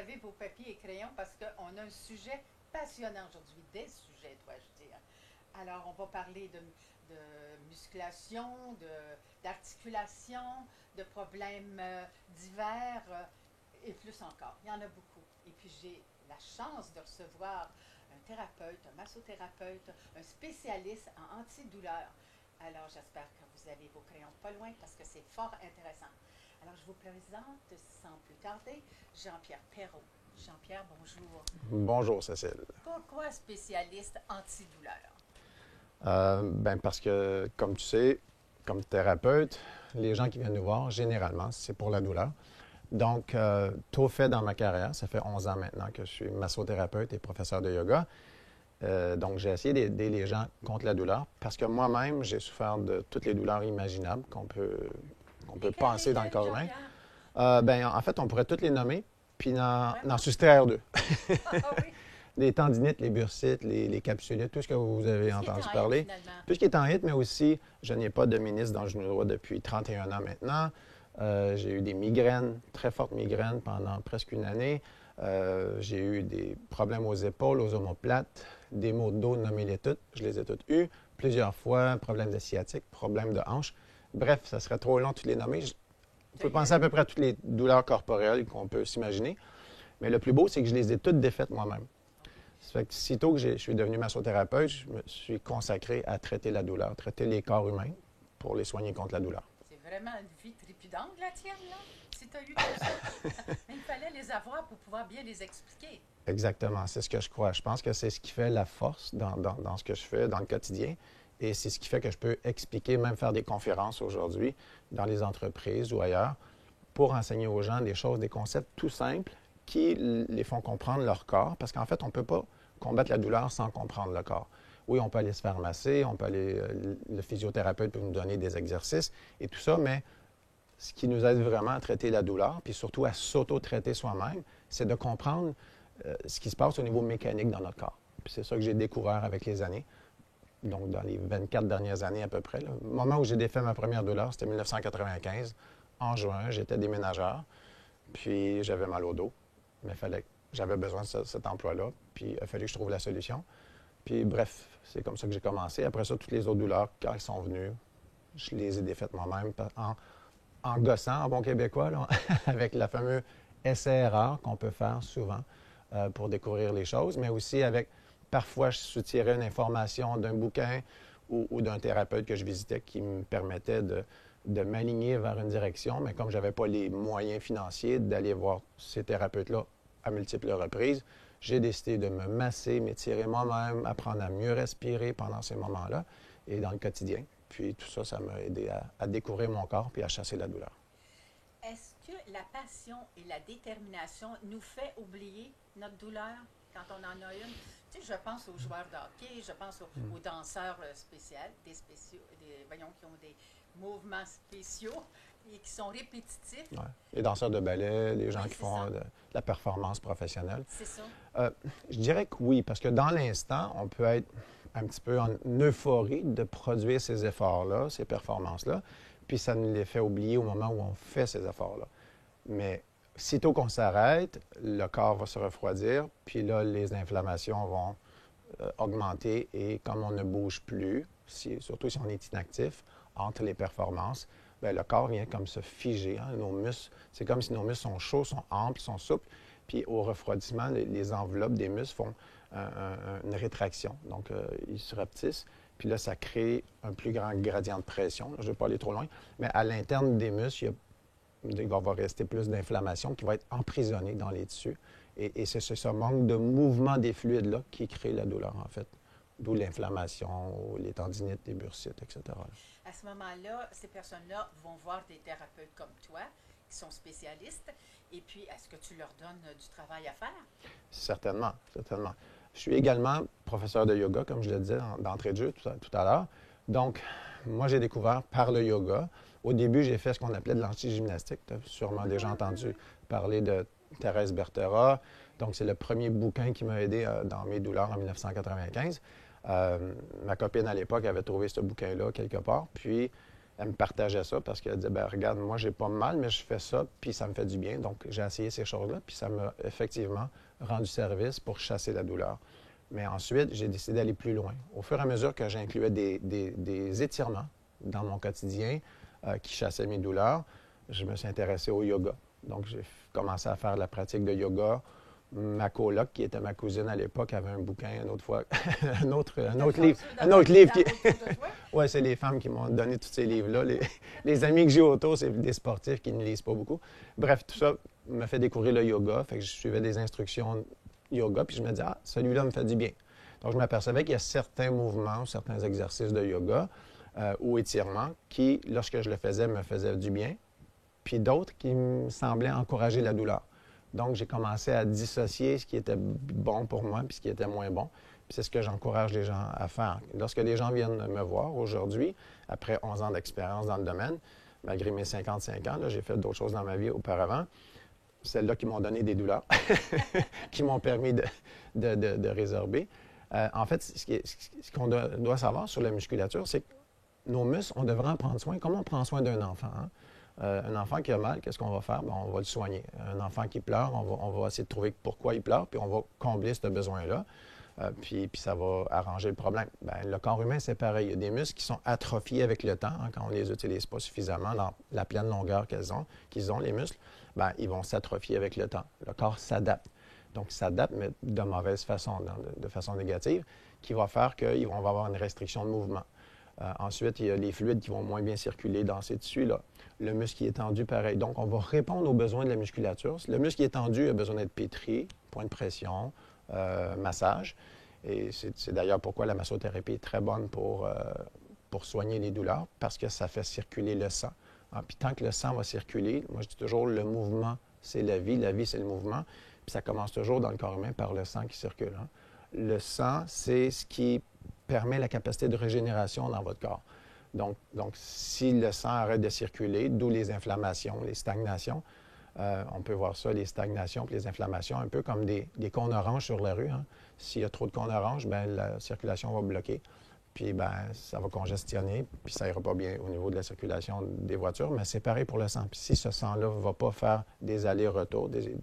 avez vos papiers et crayons parce qu'on a un sujet passionnant aujourd'hui, des sujets, dois-je dire. Alors, on va parler de musculation, d'articulation, de problèmes divers et plus encore. Il y en a beaucoup. Et puis, j'ai la chance de recevoir un thérapeute, un massothérapeute, un spécialiste en antidouleur. Alors, j'espère que vous avez vos crayons pas loin parce que c'est fort intéressant. Alors, je vous présente, sans plus tarder, Jean-Pierre Perrault. Jean-Pierre, bonjour. Bonjour, Cécile. Pourquoi spécialiste antidouleur? Parce que, comme tu sais, comme thérapeute, les gens qui viennent nous voir, généralement, c'est pour la douleur. Donc, tôt fait dans ma carrière, ça fait 11 ans maintenant que je suis massothérapeute et professeur de yoga. Donc, j'ai essayé d'aider les gens contre la douleur parce que moi-même, j'ai souffert de toutes les douleurs imaginables qu'on peut penser dans le corps humain. En fait, on pourrait toutes les nommer, puis en soustraire deux. Ah oui, Les tendinites, les bursites, les capsulites, tout ce que vous avez entendu en parler. finalement. Tout ce qui est en hit, mais aussi, je n'ai pas de ministre dans le genou droit depuis 31 ans maintenant. J'ai eu des migraines, très fortes migraines pendant presque une année. J'ai eu des problèmes aux épaules, aux omoplates, des maux de dos, nommez-les toutes. Je les ai toutes eus plusieurs fois, problèmes de sciatique, problèmes de hanche. Bref, ça serait trop long de toutes les nommer. Vous pouvez penser à peu près à toutes les douleurs corporelles qu'on peut s'imaginer. Mais le plus beau, c'est que je les ai toutes défaites moi-même. Ça fait que sitôt que je suis devenu massothérapeute, je me suis consacré à traiter la douleur, traiter les corps humains pour les soigner contre la douleur. C'est vraiment une vie trépidante, la tienne, là. Si tu as eu tout ça. Mais il fallait les avoir pour pouvoir bien les expliquer. Exactement, c'est ce que je crois. Je pense que c'est ce qui fait la force dans ce que je fais dans le quotidien. Et c'est ce qui fait que je peux expliquer, même faire des conférences aujourd'hui dans les entreprises ou ailleurs, pour enseigner aux gens des choses, des concepts tout simples qui les font comprendre leur corps. Parce qu'en fait, on ne peut pas combattre la douleur sans comprendre le corps. Oui, on peut aller se faire masser, on peut aller, le physiothérapeute peut nous donner des exercices et tout ça, mais ce qui nous aide vraiment à traiter la douleur, puis surtout à s'auto-traiter soi-même, c'est de comprendre ce qui se passe au niveau mécanique dans notre corps. Puis c'est ça que j'ai découvert avec les années. Donc, dans les 24 dernières années à peu près. Là. Le moment où j'ai défait ma première douleur, c'était 1995. En juin, j'étais déménageur, puis j'avais mal au dos. Mais j'avais besoin de cet emploi-là, puis il a fallu que je trouve la solution. Puis bref, c'est comme ça que j'ai commencé. Après ça, toutes les autres douleurs, quand elles sont venues, je les ai défaites moi-même en gossant, en bon québécois, là, avec la fameuse essai-erreur qu'on peut faire souvent pour découvrir les choses, mais aussi avec, parfois, je soutirais une information d'un bouquin ou d'un thérapeute que je visitais qui me permettait de m'aligner vers une direction, mais comme je n'avais pas les moyens financiers d'aller voir ces thérapeutes-là à multiples reprises, j'ai décidé de me masser, m'étirer moi-même, apprendre à mieux respirer pendant ces moments-là et dans le quotidien. Puis tout ça, ça m'a aidé à découvrir mon corps puis à chasser la douleur. Est-ce que la passion et la détermination nous fait oublier notre douleur quand on en a une? Tu sais, je pense aux joueurs de hockey, je pense aux danseurs spéciaux, voyons, qui ont des mouvements spéciaux et qui sont répétitifs. Ouais. Les danseurs de ballet, les gens Oui, qui c'est font ça. de la performance professionnelle. C'est ça. Je dirais que oui, parce que dans l'instant, on peut être un petit peu en euphorie de produire ces efforts-là, ces performances-là, puis ça nous les fait oublier au moment où on fait ces efforts-là. Mais sitôt qu'on s'arrête, le corps va se refroidir, puis là, les inflammations vont augmenter et comme on ne bouge plus, surtout si on est inactif, entre les performances, bien, le corps vient comme se figer. Hein. Nos muscles, c'est comme si nos muscles sont chauds, sont amples, sont souples, puis au refroidissement, les enveloppes des muscles font une rétraction. Donc, ils se rapetissent. Puis là, ça crée un plus grand gradient de pression. Là, je ne vais pas aller trop loin, mais à l'interne des muscles, il va rester plus d'inflammation qui va être emprisonnée dans les tissus. Et c'est ce manque de mouvement des fluides-là qui crée la douleur, en fait. D'où l'inflammation, les tendinites, les bursites, etc. À ce moment-là, ces personnes-là vont voir des thérapeutes comme toi, qui sont spécialistes. Et puis, est-ce que tu leur donnes du travail à faire? Certainement, certainement. Je suis également professeur de yoga, comme je le disais d'entrée de jeu tout à l'heure. Donc, moi, j'ai découvert par le yoga. Au début, j'ai fait ce qu'on appelait de l'anti-gymnastique. Tu as sûrement déjà entendu parler de Thérèse Berthera. Donc, c'est le premier bouquin qui m'a aidé dans mes douleurs en 1995. Ma copine, à l'époque, avait trouvé ce bouquin-là quelque part. Puis, elle me partageait ça parce qu'elle disait, ben regarde, moi, j'ai pas mal, mais je fais ça, puis ça me fait du bien. Donc, j'ai essayé ces choses-là, puis ça m'a effectivement rendu service pour chasser la douleur. Mais ensuite, j'ai décidé d'aller plus loin. Au fur et à mesure que j'incluais des étirements dans mon quotidien qui chassaient mes douleurs, je me suis intéressé au yoga. Donc, j'ai commencé à faire la pratique de yoga. Ma coloc, qui était ma cousine à l'époque, avait un bouquin, une autre fois, un autre livre qui... Oui, c'est les femmes qui m'ont donné tous ces livres-là. Les amis que j'ai autour, c'est des sportifs qui ne lisent pas beaucoup. Bref, tout ça me fait découvrir le yoga. Fait que je suivais des instructions yoga, puis je me disais, ah, celui-là me fait du bien. Donc, je m'apercevais qu'il y a certains mouvements, certains exercices de yoga ou étirements qui, lorsque je le faisais, me faisaient du bien, puis d'autres qui me semblaient encourager la douleur. Donc, j'ai commencé à dissocier ce qui était bon pour moi puis ce qui était moins bon. Puis c'est ce que j'encourage les gens à faire. Lorsque les gens viennent me voir aujourd'hui, après 11 ans d'expérience dans le domaine, malgré mes 55 ans, j'ai fait d'autres choses dans ma vie auparavant, celles-là qui m'ont donné des douleurs, qui m'ont permis de résorber. En fait, ce qu'on doit savoir sur la musculature, c'est que nos muscles, on devrait en prendre soin comme on prend soin d'un enfant. Hein? Un enfant qui a mal, qu'est-ce qu'on va faire? Bien, on va le soigner. Un enfant qui pleure, on va essayer de trouver pourquoi il pleure, puis on va combler ce besoin-là, puis ça va arranger le problème. Bien, le corps humain, c'est pareil. Il y a des muscles qui sont atrophiés avec le temps, hein, quand on ne les utilise pas suffisamment dans la pleine longueur qu'ils ont, les muscles, bien, ils vont s'atrophier avec le temps. Le corps s'adapte. Donc, il s'adapte, mais de mauvaise façon, de façon négative, qui va faire qu'on va avoir une restriction de mouvement. Ensuite, il y a les fluides qui vont moins bien circuler dans ces tissus-là. Le muscle qui est tendu, pareil. Donc, on va répondre aux besoins de la musculature. Le muscle qui est tendu a besoin d'être pétri, point de pression, massage. Et c'est d'ailleurs pourquoi la massothérapie est très bonne pour soigner les douleurs, parce que ça fait circuler le sang. Ah, puis tant que le sang va circuler, moi je dis toujours, le mouvement, c'est la vie, c'est le mouvement. Puis ça commence toujours dans le corps humain par le sang qui circule. Hein. Le sang, c'est ce qui permet la capacité de régénération dans votre corps. Donc si le sang arrête de circuler, d'où les inflammations, les stagnations, on peut voir ça, les stagnations et les inflammations, un peu comme des cônes oranges sur la rue. Hein. S'il y a trop de cônes oranges, bien, la circulation va bloquer, puis bien, ça va congestionner, puis ça n'ira pas bien au niveau de la circulation des voitures, mais c'est pareil pour le sang. Puis si ce sang-là ne va pas faire des allers-retours, des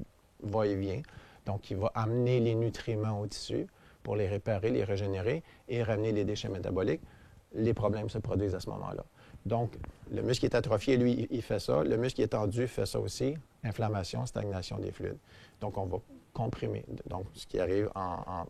va-et-vient, donc il va amener les nutriments au tissu pour les réparer, les régénérer et ramener les déchets métaboliques, les problèmes se produisent à ce moment-là. Donc, le muscle qui est atrophié, lui, il fait ça. Le muscle qui est tendu fait ça aussi. Inflammation, stagnation des fluides. Donc, on va comprimer. Donc, ce qui arrive en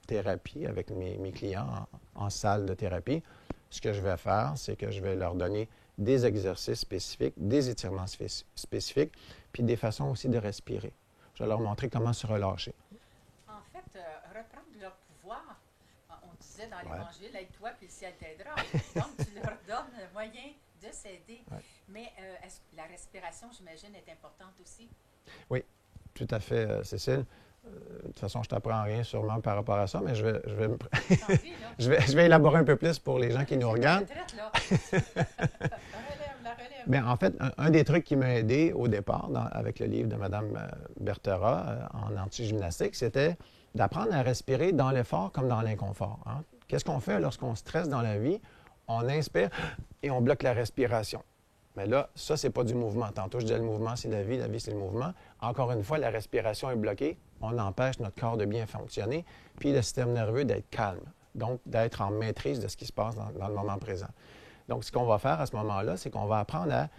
thérapie avec mes clients, en salle de thérapie, ce que je vais faire, c'est que je vais leur donner des exercices spécifiques, des étirements spécifiques, puis des façons aussi de respirer. Je vais leur montrer comment se relâcher. En fait, reprendre leur pouvoir. On disait dans l'Évangile, aide-toi, puis le ciel t'aidera. Donc, tu leur donnes le moyen de s'aider. Ouais. Mais est-ce que la respiration, j'imagine, est importante aussi? Oui, tout à fait, Cécile. De toute façon, je ne t'apprends rien sûrement par rapport à ça, mais je vais élaborer un peu plus pour les gens qui nous regardent. Bien, en fait, un des trucs qui m'a aidé au départ avec le livre de Mme Berthera en anti-gymnastique, c'était d'apprendre à respirer dans l'effort comme dans l'inconfort. Hein? Qu'est-ce qu'on fait lorsqu'on stresse dans la vie? On inspire et on bloque la respiration. Mais là, ça, ce n'est pas du mouvement. Tantôt, je disais le mouvement, c'est la vie, c'est le mouvement. Encore une fois, la respiration est bloquée. On empêche notre corps de bien fonctionner, puis le système nerveux d'être calme, donc d'être en maîtrise de ce qui se passe dans le moment présent. Donc, ce qu'on va faire à ce moment-là, c'est qu'on va apprendre à,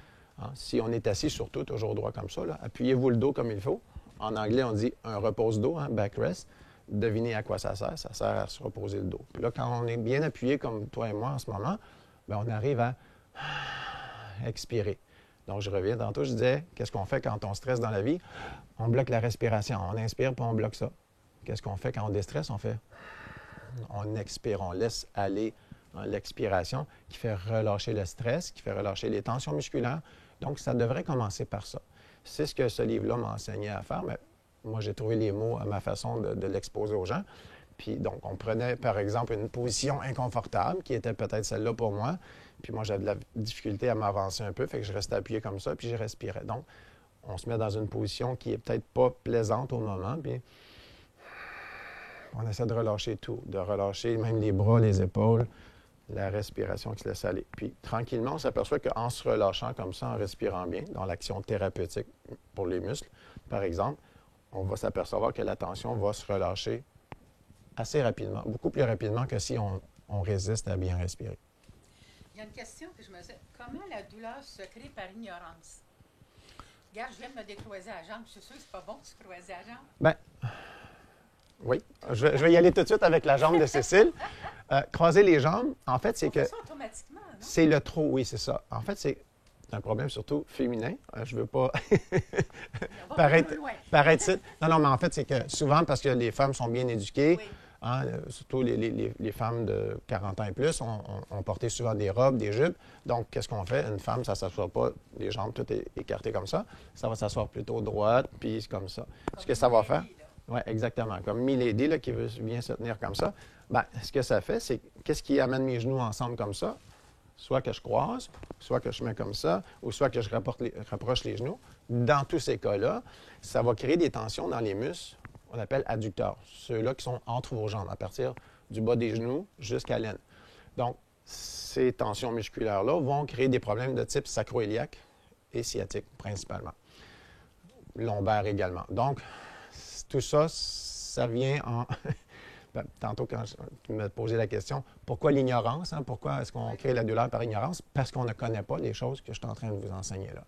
hein, si on est assis surtout, toujours droit comme ça, là, appuyez-vous le dos comme il faut. En anglais, on dit un repose-dos, hein, back rest. Devinez à quoi ça sert. Ça sert à se reposer le dos. Puis là, quand on est bien appuyé comme toi et moi en ce moment, bien, on arrive à expirer. Donc, je reviens. Tantôt, je disais, qu'est-ce qu'on fait quand on stresse dans la vie? On bloque la respiration. On inspire, puis on bloque ça. Qu'est-ce qu'on fait quand on déstresse? On expire, on laisse aller l'expiration qui fait relâcher le stress, qui fait relâcher les tensions musculaires. Donc, ça devrait commencer par ça. C'est ce que ce livre-là m'a enseigné à faire, mais moi, j'ai trouvé les mots à ma façon de l'exposer aux gens. Puis, donc, on prenait, par exemple, une position inconfortable, qui était peut-être celle-là pour moi. Puis moi, j'avais de la difficulté à m'avancer un peu, fait que je restais appuyé comme ça, puis je respirais. Donc, on se met dans une position qui est peut-être pas plaisante au moment, puis on essaie de relâcher tout, de relâcher même les bras, les épaules, la respiration qui se laisse aller. Puis, tranquillement, on s'aperçoit qu'en se relâchant comme ça, en respirant bien, dans l'action thérapeutique pour les muscles, par exemple, on va s'apercevoir que la tension va se relâcher assez rapidement, beaucoup plus rapidement que si on résiste à bien respirer. Il y a une question que je me disais. Comment la douleur se crée par ignorance? Regarde, je viens de me décroiser la jambe. Je suis sûre que c'est pas bon de se croiser la jambe. Bien, oui. Je vais y aller tout de suite avec la jambe de Cécile. Croiser les jambes, en fait, c'est que... On fait ça automatiquement, non? C'est le trop, oui, c'est ça. En fait, c'est un problème surtout féminin. Je ne veux pas paraître... Non, mais en fait, c'est que souvent, parce que les femmes sont bien éduquées, Oui. hein, surtout les femmes de 40 ans et plus, ont porté souvent des robes, des jupes. Donc, qu'est-ce qu'on fait? Une femme, ça ne s'assoit pas, les jambes toutes écartées comme ça. Ça va s'asseoir plutôt droite, puis comme ça. Comme Ce que ça va faire... Milady, là. Oui, exactement. Comme Milady, là, qui vient se tenir comme ça. Bien, ce que ça fait, c'est qu'est-ce qui amène mes genoux ensemble comme ça? Soit que je croise, soit que je mets comme ça, ou soit que je rapproche les genoux. Dans tous ces cas-là, ça va créer des tensions dans les muscles qu'on appelle adducteurs, ceux-là qui sont entre vos jambes, à partir du bas des genoux jusqu'à l'aine. Donc, ces tensions musculaires-là vont créer des problèmes de type sacro-iliaque et sciatique, principalement. Lombaire également. Donc, tout ça, ça vient en... Ben, tantôt, quand tu me posais la question, pourquoi l'ignorance? Hein? Pourquoi est-ce qu'on crée la douleur par ignorance? Parce qu'on ne connaît pas les choses que je suis en train de vous enseigner là.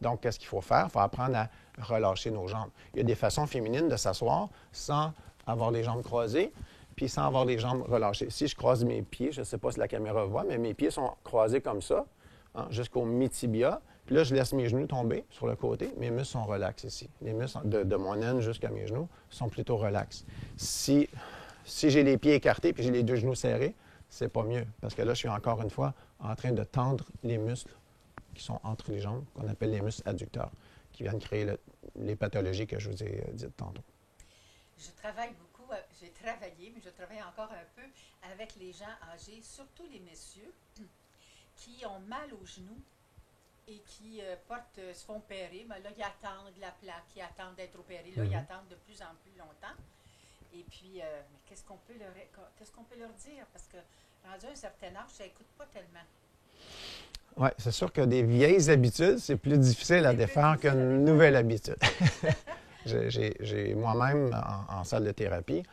Donc, qu'est-ce qu'il faut faire? Il faut apprendre à relâcher nos jambes. Il y a des façons féminines de s'asseoir sans avoir les jambes croisées, puis sans avoir les jambes relâchées. Si je croise mes pieds, je ne sais pas si la caméra voit, mais mes pieds sont croisés comme ça, hein, jusqu'au mi-tibia. Puis là, je laisse mes genoux tomber sur le côté. Mes muscles sont relax ici. Les muscles de mon aine jusqu'à mes genoux sont plutôt relax. Si j'ai les pieds écartés puis j'ai les deux genoux serrés, c'est pas mieux. Parce que là, je suis encore une fois en train de tendre les muscles qui sont entre les jambes, qu'on appelle les muscles adducteurs, qui viennent créer les pathologies que je vous ai dites tantôt. Je travaille beaucoup, j'ai travaillé, mais je travaille encore un peu avec les gens âgés, surtout les messieurs, qui ont mal aux genoux et qui se font opérer. Mais là, ils attendent la plaque, ils attendent d'être opérés. Là, ils attendent de plus en plus longtemps. Et puis, mais qu'est-ce qu'on peut leur dire? Parce que rendu à un certain âge, ça n'écoute pas tellement. Oui, c'est sûr que des vieilles habitudes, c'est plus difficile à défaire qu'une nouvelle habitude. J'ai moi-même, en salle de thérapie,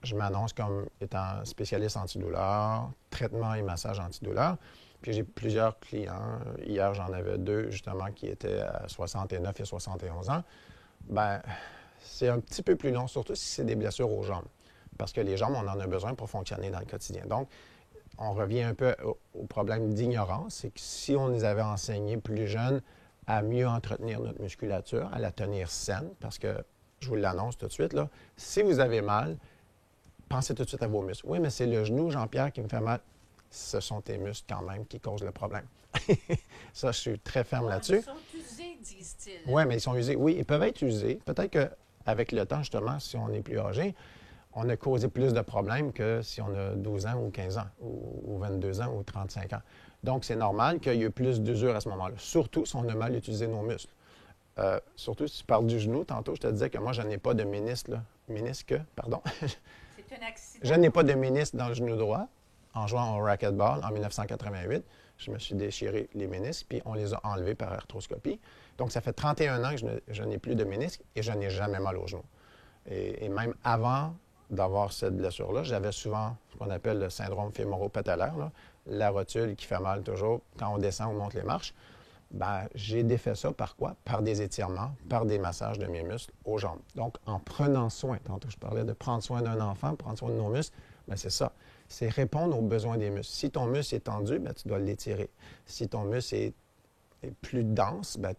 je m'annonce comme étant spécialiste antidouleur, traitement et massage antidouleur. Puis j'ai plusieurs clients. Hier, j'en avais 2, justement, qui étaient à 69 et 71 ans. Bien, c'est un petit peu plus long, surtout si c'est des blessures aux jambes. Parce que les jambes, on en a besoin pour fonctionner dans le quotidien. Donc, on revient un peu au problème d'ignorance. C'est que si on les avait enseignés plus jeunes à mieux entretenir notre musculature, à la tenir saine, parce que, je vous l'annonce tout de suite, là, si vous avez mal, pensez tout de suite à vos muscles. Oui, mais c'est le genou, Jean-Pierre, qui me fait mal. Ce sont tes muscles quand même qui causent le problème. Ça, je suis très ferme là-dessus. Ils sont usés, disent-ils. Oui, mais ils sont usés. Oui, ils peuvent être usés. Peut-être qu'avec le temps, justement, si on est plus âgé, on a causé plus de problèmes que si on a 12 ans ou 15 ans, ou 22 ans ou 35 ans. Donc, c'est normal qu'il y ait plus d'usure à ce moment-là, surtout si on a mal utilisé nos muscles. Surtout si tu parles du genou, tantôt, je te disais que moi, je n'ai pas de ménisque, pardon. C'est un accident. Je n'ai pas de ménisque dans le genou droit. En jouant au racquetball en 1988, je me suis déchiré les ménisques, puis on les a enlevés par arthroscopie. Donc, ça fait 31 ans que je n'ai plus de ménisque et je n'ai jamais mal au genou. Et même avant d'avoir cette blessure-là, j'avais souvent ce qu'on appelle le syndrome fémoro-patellaire, la rotule qui fait mal toujours quand on descend ou monte les marches. Bien, j'ai défait ça par quoi? Par des étirements, par des massages de mes muscles aux jambes. Donc, en prenant soin, tantôt je parlais de prendre soin d'un enfant, prendre soin de nos muscles, bien, c'est ça. C'est répondre aux besoins des muscles. Si ton muscle est tendu, bien, tu dois l'étirer. Si ton muscle est plus dense, bien,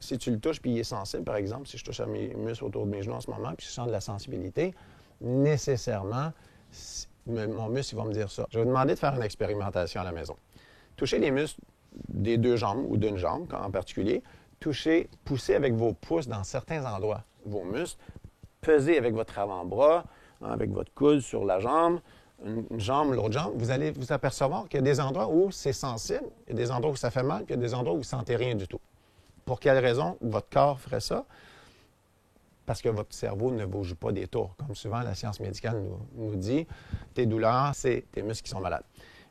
si tu le touches puis il est sensible, par exemple, si je touche à mes muscles autour de mes genoux en ce moment puis je sens de la sensibilité, nécessairement, mon muscle il va me dire ça. Je vais vous demander de faire une expérimentation à la maison. Touchez les muscles des deux jambes ou d'une jambe en particulier. Poussez avec vos pouces dans certains endroits vos muscles. Pesez avec votre avant-bras, avec votre coude sur la jambe, une jambe, l'autre jambe. Vous allez vous apercevoir qu'il y a des endroits où c'est sensible, il y a des endroits où ça fait mal, puis il y a des endroits où vous ne sentez rien du tout. Pour quelle raison votre corps ferait ça? Parce que votre cerveau ne bouge pas des tours. Comme souvent la science médicale nous dit, tes douleurs, c'est tes muscles qui sont malades.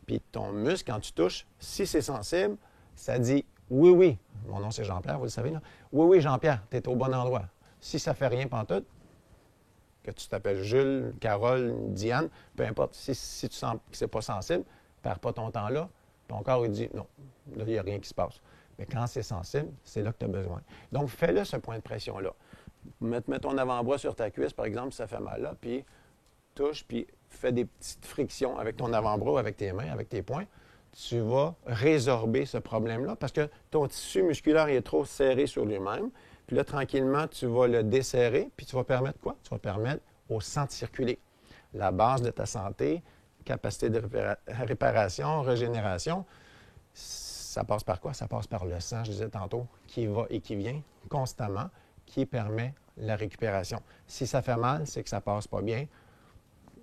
Puis ton muscle, quand tu touches, si c'est sensible, ça dit oui, oui. Mon nom, c'est Jean-Pierre, vous le savez, là. Oui, oui, Jean-Pierre, tu es au bon endroit. Si ça ne fait rien pantoute, que tu t'appelles Jules, Carole, Diane, peu importe, si tu sens que ce n'est pas sensible, ne perds pas ton temps là. Ton corps, il dit non, là, il n'y a rien qui se passe. Mais quand c'est sensible, c'est là que tu as besoin. Donc, fais-le, ce point de pression-là. Mets ton avant-bras sur ta cuisse, par exemple, si ça fait mal là, puis touche, puis fais des petites frictions avec ton avant-bras, avec tes mains, avec tes poings. Tu vas résorber ce problème-là parce que ton tissu musculaire est trop serré sur lui-même. Puis là, tranquillement, tu vas le desserrer, puis tu vas permettre quoi? Tu vas permettre au sang de circuler. La base de ta santé, capacité de réparation, régénération, ça passe par quoi? Ça passe par le sang, je disais tantôt, qui va et qui vient constamment, qui permet la récupération. Si ça fait mal, c'est que ça ne passe pas bien.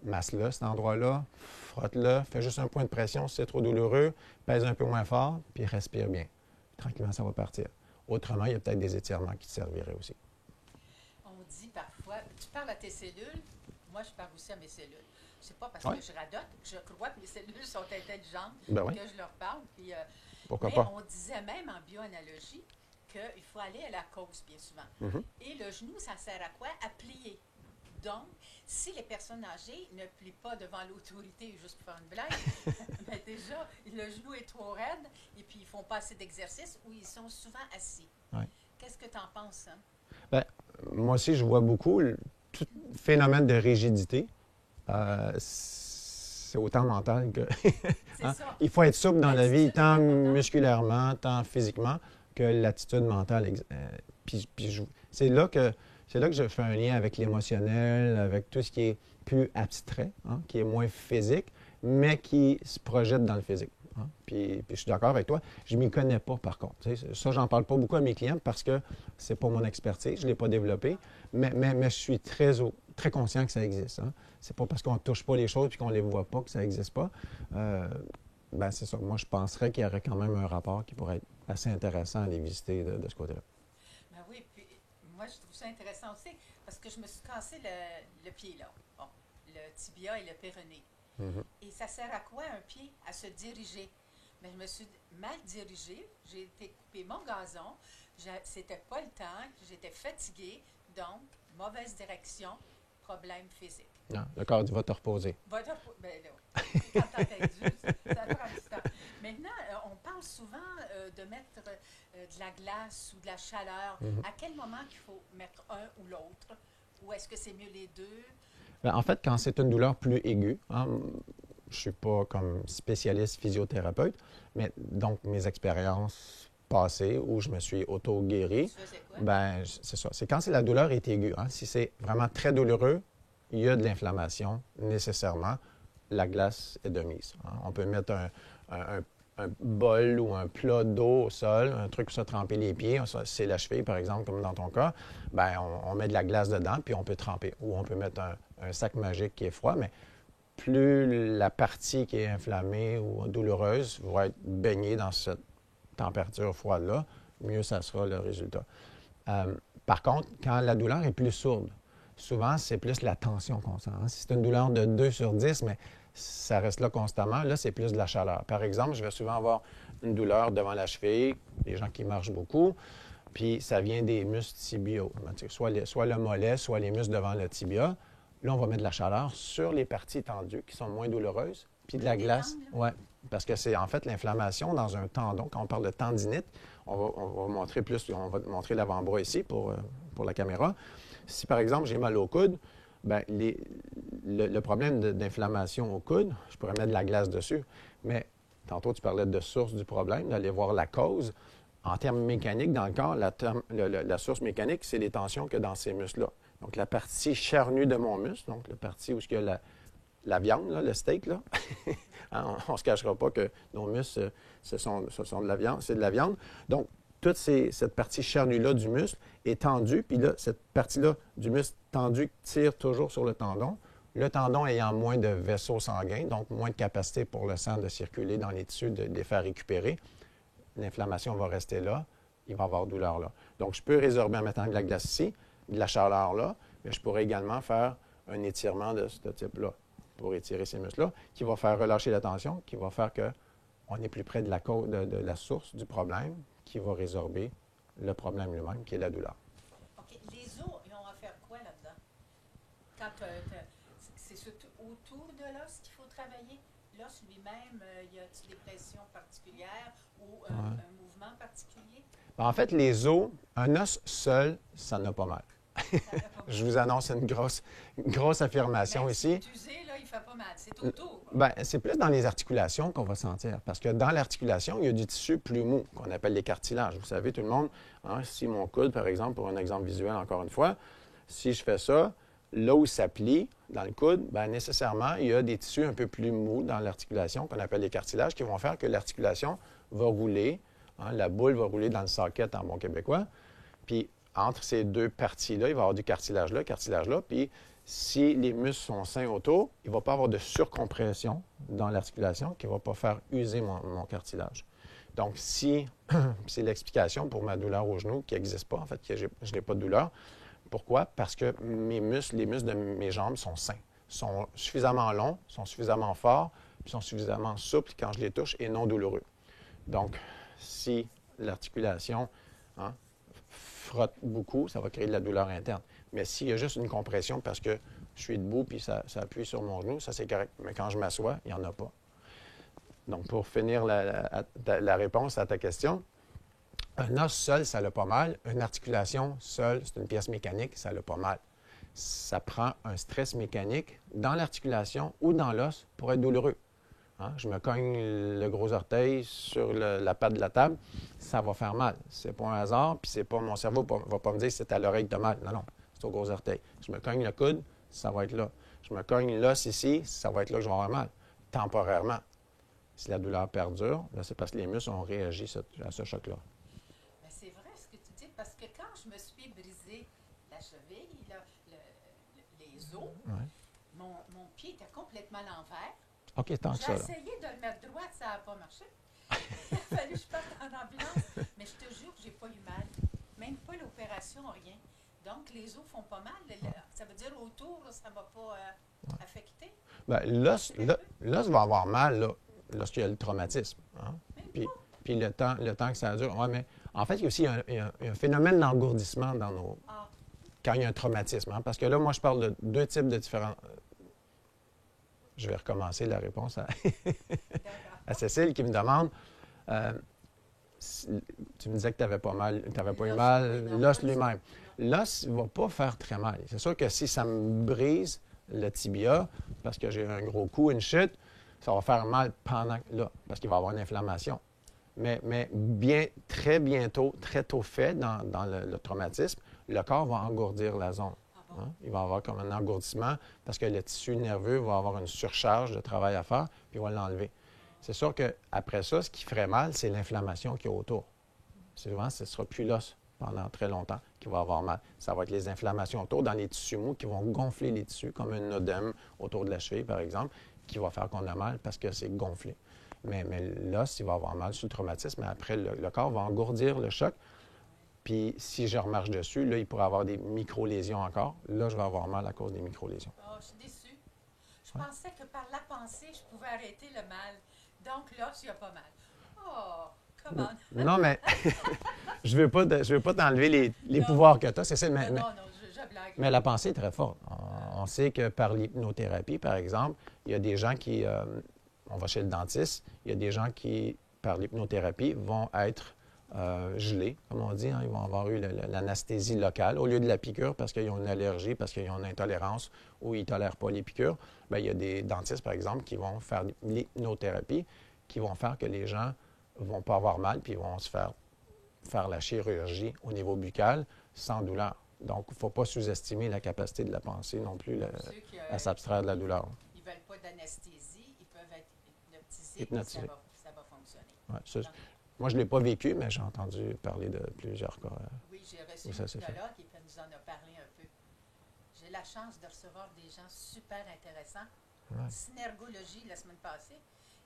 Masse-le, cet endroit-là, frotte-le, fais juste un point de pression si c'est trop douloureux, pèse un peu moins fort, puis respire bien. Tranquillement, ça va partir. Autrement, il y a peut-être des étirements qui te serviraient aussi. On dit parfois, tu parles à tes cellules, moi je parle aussi à mes cellules. Je ne sais pas parce Ouais. que je radote, je crois que mes cellules sont intelligentes, Ben oui. que je leur parle. Puis, Pourquoi mais pas? on disait même en bioanalogie qu'il faut aller à la cause bien souvent. Mhm. Et le genou, ça sert à quoi? À plier. Donc, si les personnes âgées ne plient pas devant l'autorité juste pour faire une blague, ben déjà, le genou est trop raide et puis ils font pas assez d'exercice ou ils sont souvent assis. Ouais. Qu'est-ce que tu en penses, hein? Ben, moi aussi, je vois beaucoup tout phénomène de rigidité. C'est autant mental que... C'est hein? ça. Il faut être souple dans la vie, L'attitude tant est importante. musculairement, tant physiquement, que l'attitude mentale. C'est là que je fais un lien avec l'émotionnel, avec tout ce qui est plus abstrait, hein, qui est moins physique, mais qui se projette dans le physique. Hein. Puis je suis d'accord avec toi. Je ne m'y connais pas, par contre. Tu sais, ça, j'en parle pas beaucoup à mes clients parce que c'est pas mon expertise, je ne l'ai pas développé, mais je suis très conscient que ça existe. Hein. C'est pas parce qu'on ne touche pas les choses et qu'on ne les voit pas que ça n'existe pas. Ben c'est ça. Moi, je penserais qu'il y aurait quand même un rapport qui pourrait être assez intéressant à aller visiter de ce côté-là. Ben oui, puis moi, je trouve ça intéressant aussi parce que je me suis cassé le pied, là. Bon, le tibia et le péroné. Mhm. Et ça sert à quoi un pied? À se diriger. Mais je me suis mal dirigée. J'ai été couper mon gazon. C'était pas le temps. J'étais fatiguée. Donc, mauvaise direction, problème physique. Non, le corps dit va te reposer. Ben là, quand t'as dû, ça prend du temps. Maintenant, on parle souvent de mettre de la glace ou de la chaleur. Mhm. À quel moment qu'il faut mettre un ou l'autre? Ou est-ce que c'est mieux les deux? Ben, en fait, quand c'est une douleur plus aiguë, hein, je ne suis pas comme spécialiste physiothérapeute, mais donc mes expériences passées où je me suis auto-guéri, Tu faisais quoi? ben c'est ça. C'est quand la douleur est aiguë. Hein, si c'est vraiment très douloureux, il y a de l'inflammation nécessairement. La glace est de mise. Hein. On peut mettre un bol ou un plat d'eau au sol, un truc pour se tremper les pieds. C'est la cheville, par exemple, comme dans ton cas. Ben, on met de la glace dedans, puis on peut tremper. Ou on peut mettre un sac magique qui est froid, mais plus la partie qui est inflammée ou douloureuse va être baignée dans cette température froide-là, mieux ça sera le résultat. Par contre, quand la douleur est plus sourde, souvent, c'est plus la tension qu'on sent. Hein. Si c'est une douleur de 2 sur 10, mais ça reste là constamment, là, c'est plus de la chaleur. Par exemple, je vais souvent avoir une douleur devant la cheville, les gens qui marchent beaucoup, puis ça vient des muscles tibiaux, soit le mollet, soit les muscles devant le tibia. Là, on va mettre de la chaleur sur les parties tendues qui sont moins douloureuses, puis de la glace. Oui, parce que c'est en fait l'inflammation dans un tendon. Quand on parle de tendinite, on va montrer l'avant-bras ici pour la caméra. Si, par exemple, j'ai mal au coude, bien, le problème d'inflammation au coude, je pourrais mettre de la glace dessus, mais tantôt, tu parlais de source du problème, d'aller voir la cause. En termes mécaniques, dans le corps, la source mécanique, c'est les tensions qu'il y a dans ces muscles-là. Donc, la partie charnue de mon muscle, donc la partie où il y a la viande, là, le steak, là. On ne se cachera pas que nos muscles, ce sont de la viande, c'est de la viande. Donc, toute cette partie charnue-là du muscle est tendue, puis là, cette partie-là du muscle tendu tire toujours sur le tendon. Le tendon ayant moins de vaisseaux sanguins, donc moins de capacité pour le sang de circuler dans les tissus, de les faire récupérer, l'inflammation va rester là, il va y avoir douleur là. Donc, je peux résorber en mettant de la glace ici, de la chaleur là, mais je pourrais également faire un étirement de ce type-là. pour étirer ces muscles-là, qui va faire relâcher la tension, qui va faire qu'on est plus près de la source du problème, qui va résorber le problème lui-même, qui est la douleur. OK. Les os, ils ont à faire quoi là-dedans? Quand c'est surtout autour de l'os qu'il faut travailler? L'os lui-même, y a-t-il des pressions particulières ou un mouvement particulier? En fait, les os, un os seul, ça n'a pas mal. Je vous annonce une grosse affirmation ici. C'est usé, là, il ne fait pas mal. C'est autour. Bien, c'est plus dans les articulations qu'on va sentir. Parce que dans l'articulation, il y a du tissu plus mou, qu'on appelle les cartilages. Vous savez, tout le monde, hein, si mon coude, par exemple, pour un exemple visuel, encore une fois, si je fais ça, là où ça plie, dans le coude, bien, nécessairement, il y a des tissus un peu plus mous dans l'articulation, qu'on appelle les cartilages, qui vont faire que l'articulation va rouler. Hein, la boule va rouler dans le socket en bon québécois. Puis, entre ces deux parties-là, il va y avoir du cartilage là, puis si les muscles sont sains autour, il ne va pas avoir de surcompression dans l'articulation qui ne va pas faire user mon cartilage. Donc, si c'est l'explication pour ma douleur au genou qui n'existe pas, en fait, que je n'ai pas de douleur. Pourquoi? Parce que les muscles de mes jambes sont sains, sont suffisamment longs, sont suffisamment forts, puis sont suffisamment souples quand je les touche et non douloureux. Donc, si l'articulation frotte beaucoup, ça va créer de la douleur interne. Mais s'il y a juste une compression parce que je suis debout puis ça appuie sur mon genou, ça c'est correct. Mais quand je m'assois, il n'y en a pas. Donc, pour finir la réponse à ta question, un os seul, ça l'a pas mal. Une articulation seule, c'est une pièce mécanique, ça l'a pas mal. Ça prend un stress mécanique dans l'articulation ou dans l'os pour être douloureux. Hein? Je me cogne le gros orteil sur la patte de la table, ça va faire mal. C'est pas un hasard, puis c'est pas mon cerveau ne va pas me dire que c'est à l'oreille que tu as mal. Non, non, c'est au gros orteil. Je me cogne le coude, ça va être là. Je me cogne l'os ici, ça va être là que je vais avoir mal, temporairement. Si la douleur perdure, là, c'est parce que les muscles ont réagi à ce choc-là. Mais c'est vrai ce que tu dis, parce que quand je me suis brisé la cheville, là, les os, mon pied était complètement à l'envers. OK, tant que ça. J'ai essayé de le mettre droit, ça n'a pas marché. Il a fallu que je parte en ambulance, mais je te jure que je n'ai pas eu mal. Même pas l'opération, rien. Donc, les os font pas mal. Ça veut dire autour, là, ça ne va pas affecter? Bien, l'os va avoir mal là, lorsqu'il y a le traumatisme. Hein? Puis le temps que ça dure. Ouais, mais en fait, il y a aussi un phénomène d'engourdissement dans nos... quand il y a un traumatisme. Hein? Parce que là, moi, je parle de deux types de différents... Je vais recommencer la réponse à Cécile qui me demande tu me disais que tu n'avais pas mal, tu n'avais pas eu mal, l'os lui-même. L'os ne va pas faire très mal. C'est sûr que si ça me brise le tibia, parce que j'ai un gros coup, une chute, ça va faire mal pendant là, parce qu'il va y avoir une inflammation. Mais très bientôt, très tôt fait dans le traumatisme, le corps va engourdir la zone. Hein? Il va y avoir comme un engourdissement parce que le tissu nerveux va avoir une surcharge de travail à faire, puis il va l'enlever. C'est sûr qu'après ça, ce qui ferait mal, c'est l'inflammation qu'il y a autour. Souvent, ce ne sera plus l'os pendant très longtemps qui va avoir mal. Ça va être les inflammations autour dans les tissus mous qui vont gonfler les tissus, comme un œdème autour de la cheville, par exemple, qui va faire qu'on a mal parce que c'est gonflé. Mais l'os, il va avoir mal sous le traumatisme, mais après, le corps va engourdir le choc. Puis, si je remarche dessus, là, il pourrait avoir des micro-lésions encore. Là, je vais avoir mal à cause des micro-lésions. Oh, je suis déçue. Je pensais que par la pensée, je pouvais arrêter le mal. Donc, là, il n'y a pas mal. Oh, comment? Non, mais je ne veux pas t'enlever les pouvoirs que tu as. C'est ça, non, je blague. Mais la pensée est très forte. On sait que par l'hypnothérapie, par exemple, il y a des gens qui... on va chez le dentiste, il y a des gens qui, par l'hypnothérapie, vont être gelés, comme on dit. Hein, ils vont avoir eu l'anesthésie locale au lieu de la piqûre parce qu'ils ont une allergie, parce qu'ils ont une intolérance ou ils ne tolèrent pas les piqûres. Bien, il y a des dentistes, par exemple, qui vont faire l'hypnothérapie, qui vont faire que les gens ne vont pas avoir mal puis ils vont se faire la chirurgie au niveau buccal sans douleur. Donc, il ne faut pas sous-estimer la capacité de la pensée non plus à s'abstraire de la douleur. Ils ne veulent pas d'anesthésie, ils peuvent être hypnotisés. Ça va fonctionner. Ouais, ça, moi, je ne l'ai pas vécu, mais j'ai entendu parler de plusieurs cas. Oui, j'ai reçu un psychologue et puis elle nous en a parlé un peu. J'ai la chance de recevoir des gens super intéressants. Ouais. Synergologie la semaine passée.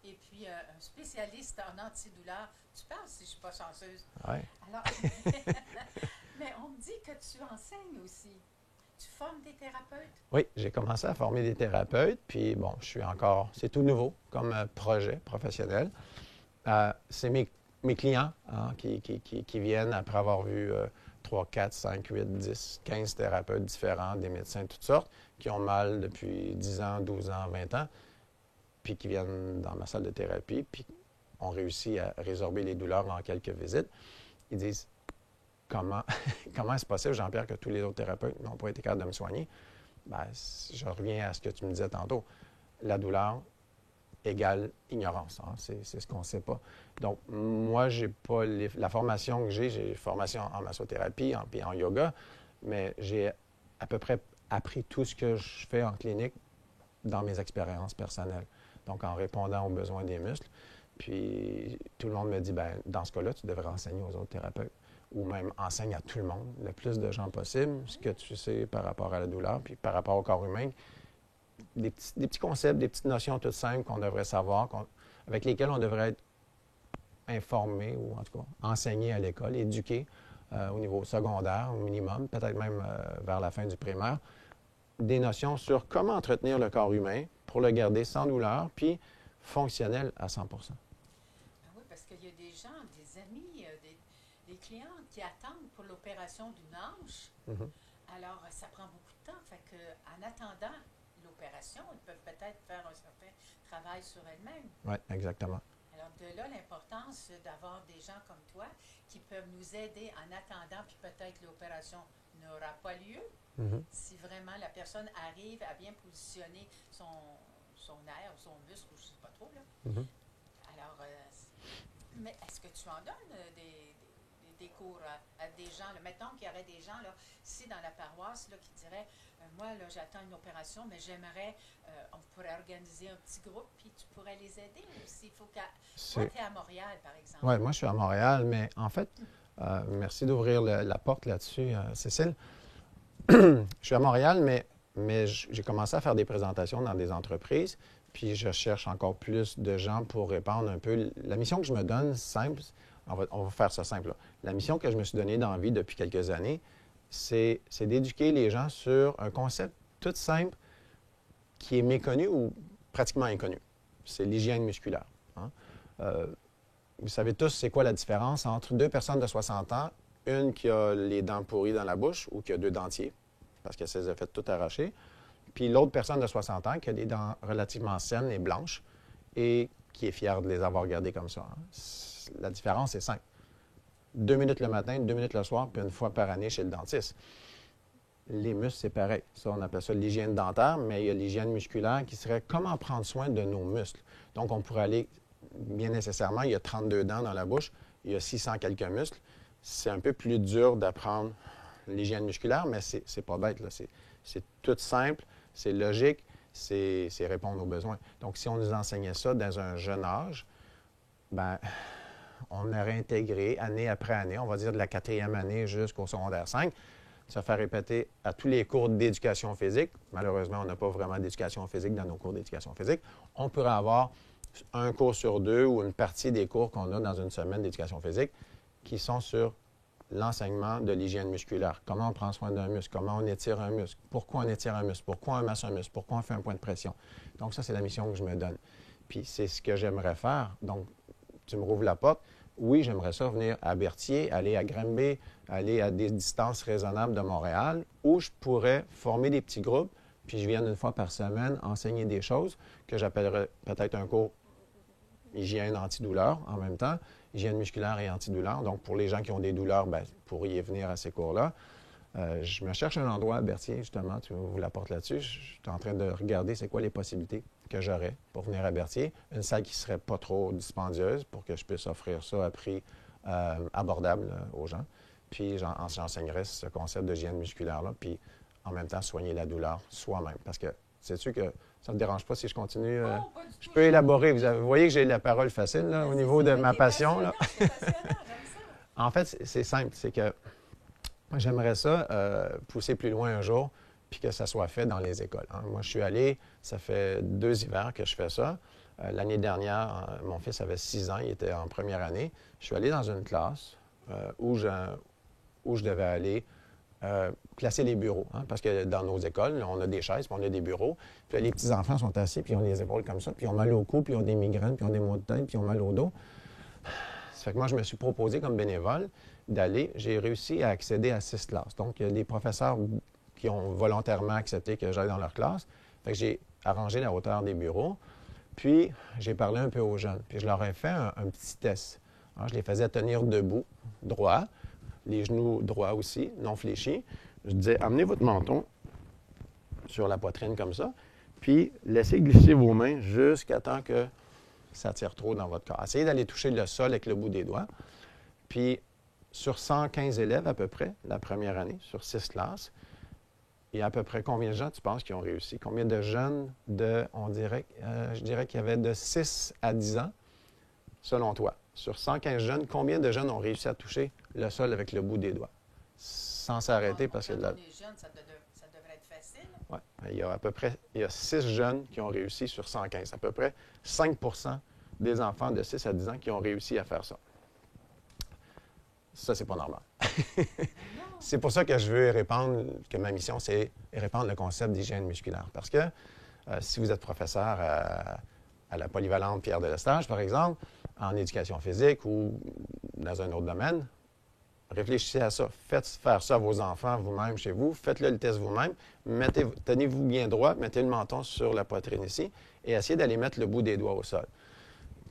Et puis un spécialiste en antidouleur. Tu penses si je ne suis pas chanceuse? Oui. Alors, mais on me dit que tu enseignes aussi. tu formes des thérapeutes? Oui, j'ai commencé à former des thérapeutes, puis bon, je suis encore, c'est tout nouveau comme projet professionnel. C'est mes clients hein, qui viennent après avoir vu 3, 4, 5, 8, 10, 15 thérapeutes différents, des médecins de toutes sortes, qui ont mal depuis 10 ans, 12 ans, 20 ans, puis qui viennent dans ma salle de thérapie, puis ont réussi à résorber les douleurs en quelques visites. Ils disent, comment est-ce possible, Jean-Pierre, que tous les autres thérapeutes n'ont pas été capables de me soigner? Bien, je reviens à ce que tu me disais tantôt. La douleur égale ignorance. Hein? C'est ce qu'on ne sait pas. Donc, moi, j'ai pas la formation que j'ai formation en massothérapie, puis en yoga, mais j'ai à peu près appris tout ce que je fais en clinique dans mes expériences personnelles. Donc, en répondant aux besoins des muscles. Puis, tout le monde me dit, bien, dans ce cas-là, tu devrais enseigner aux autres thérapeutes. Ou même enseigne à tout le monde, le plus de gens possible, ce que tu sais par rapport à la douleur, puis par rapport au corps humain. Des petits concepts, des petites notions toutes simples qu'on devrait savoir, avec lesquelles on devrait être informé, ou en tout cas enseigné à l'école, éduqué au niveau secondaire au minimum, peut-être même vers la fin du primaire. Des notions sur comment entretenir le corps humain pour le garder sans douleur, puis fonctionnel à 100 %. Ah oui, parce qu'il y a des gens, des amis, des clients qui attendent pour l'opération d'une hanche. Alors, ça prend beaucoup de temps. Fait que, en attendant l'opération, ils peuvent peut-être faire un certain travail sur elles-mêmes. Oui, exactement. Alors, de là, l'importance d'avoir des gens comme toi qui peuvent nous aider en attendant, puis peut-être l'opération n'aura pas lieu. Si vraiment la personne arrive à bien positionner son nerf, son muscle, je ne sais pas trop, là. Alors, mais est-ce que tu en donnes des cours à des gens, là? Mettons qu'il y aurait des gens, là, ici dans la paroisse, là, qui diraient, moi, là, j'attends une opération, mais j'aimerais, on pourrait organiser un petit groupe, puis tu pourrais les aider aussi. Il faut que... Toi, tu es à Montréal, par exemple. Oui, moi, je suis à Montréal, mais en fait, merci d'ouvrir la porte là-dessus, Cécile. Je suis à Montréal, mais j'ai commencé à faire des présentations dans des entreprises, puis je cherche encore plus de gens pour répondre un peu. La mission que je me donne, simple, on va faire ça simple, là. La mission que je me suis donnée dans la vie depuis quelques années, c'est d'éduquer les gens sur un concept tout simple qui est méconnu ou pratiquement inconnu. C'est l'hygiène musculaire. Hein? Vous savez tous c'est quoi la différence entre deux personnes de 60 ans, une qui a les dents pourries dans la bouche ou qui a deux dentiers, parce qu'elle s'est fait tout arracher, puis l'autre personne de 60 ans qui a des dents relativement saines et blanches et qui est fière de les avoir gardées comme ça. Hein? La différence est simple. 2 minutes le matin, 2 minutes le soir, puis une fois par année chez le dentiste. Les muscles, c'est pareil. Ça, on appelle ça l'hygiène dentaire, mais il y a l'hygiène musculaire qui serait comment prendre soin de nos muscles. Donc, on pourrait aller, bien nécessairement, il y a 32 dents dans la bouche, il y a 600 quelques muscles. C'est un peu plus dur d'apprendre l'hygiène musculaire, mais c'est pas bête, là. C'est tout simple, c'est logique, c'est répondre aux besoins. Donc, si on nous enseignait ça dans un jeune âge, bien, on aurait intégré année après année, on va dire de la 4e année jusqu'au secondaire 5, se faire répéter à tous les cours d'éducation physique. Malheureusement, on n'a pas vraiment d'éducation physique dans nos cours d'éducation physique. On pourrait avoir un cours sur 2 ou une partie des cours qu'on a dans une semaine d'éducation physique qui sont sur l'enseignement de l'hygiène musculaire. Comment on prend soin d'un muscle, comment on étire un muscle, pourquoi on étire un muscle, pourquoi on masse un muscle, pourquoi on fait un point de pression. Donc ça, c'est la mission que je me donne. Puis c'est ce que j'aimerais faire. Donc, tu me rouvres la porte. Oui, j'aimerais ça venir à Berthier, aller à Granby, aller à des distances raisonnables de Montréal, où je pourrais former des petits groupes, puis je viens une fois par semaine enseigner des choses que j'appellerais peut-être un cours hygiène antidouleur en même temps, hygiène musculaire et antidouleur. Donc, pour les gens qui ont des douleurs, bien, vous pourriez venir à ces cours-là. Je me cherche un endroit à Berthier, justement, tu ouvres la porte là-dessus. Je suis en train de regarder c'est quoi les possibilités que j'aurais pour venir à Berthier. Une salle qui ne serait pas trop dispendieuse pour que je puisse offrir ça à prix abordable aux gens. Puis j'enseignerais ce concept de hygiène musculaire-là, puis en même temps soigner la douleur soi-même. Parce que, sais-tu que ça ne te dérange pas si je continue? Je peux élaborer. Vous voyez que j'ai la parole facile là, au niveau de ma passion. Là. En fait, c'est simple. C'est que j'aimerais ça pousser plus loin un jour, puis que ça soit fait dans les écoles. Hein. Moi, je suis allé, ça fait 2 hivers que je fais ça. L'année dernière, mon fils avait 6 ans, il était en première année. Je suis allé dans une classe où je devais aller placer les bureaux. Hein, parce que dans nos écoles, on a des chaises, puis on a des bureaux. Puis là, les petits-enfants sont assis, puis ils ont les épaules comme ça, puis ils ont mal au cou, puis ils ont des migraines, puis ils ont des maux de tête, puis ils ont mal au dos. Ça fait que moi, je me suis proposé comme bénévole d'aller. J'ai réussi à accéder à 6 classes. Donc, il y a des professeurs qui ont volontairement accepté que j'aille dans leur classe. Fait que j'ai arrangé la hauteur des bureaux. Puis, j'ai parlé un peu aux jeunes. Puis, je leur ai fait un petit test. Alors, je les faisais tenir debout, droit, les genoux droits aussi, non fléchis. Je disais, amenez votre menton sur la poitrine comme ça, puis laissez glisser vos mains jusqu'à temps que ça tire trop dans votre corps. Essayez d'aller toucher le sol avec le bout des doigts. Puis, sur 115 élèves à peu près, la première année, sur 6 classes, il y a à peu près combien de gens, tu penses, qui ont réussi? Combien de jeunes je dirais qu'il y avait de 6 à 10 ans, selon toi? Sur 115 jeunes, combien de jeunes ont réussi à toucher le sol avec le bout des doigts? Sans s'arrêter parce que... Quand on est jeune, ça devrait être facile. Oui, il y a à peu près 6 jeunes qui ont réussi sur 115. À peu près 5 des enfants de 6 à 10 ans qui ont réussi à faire ça. Ça, c'est pas normal. C'est pour ça que je veux répandre, que ma mission, c'est répandre le concept d'hygiène musculaire. Parce que si vous êtes professeur à la polyvalente Pierre de Lestage, par exemple, en éducation physique ou dans un autre domaine, réfléchissez à ça. Faites faire ça à vos enfants vous-même chez vous. Faites-le le test vous-même. Tenez-vous bien droit, mettez le menton sur la poitrine ici et essayez d'aller mettre le bout des doigts au sol.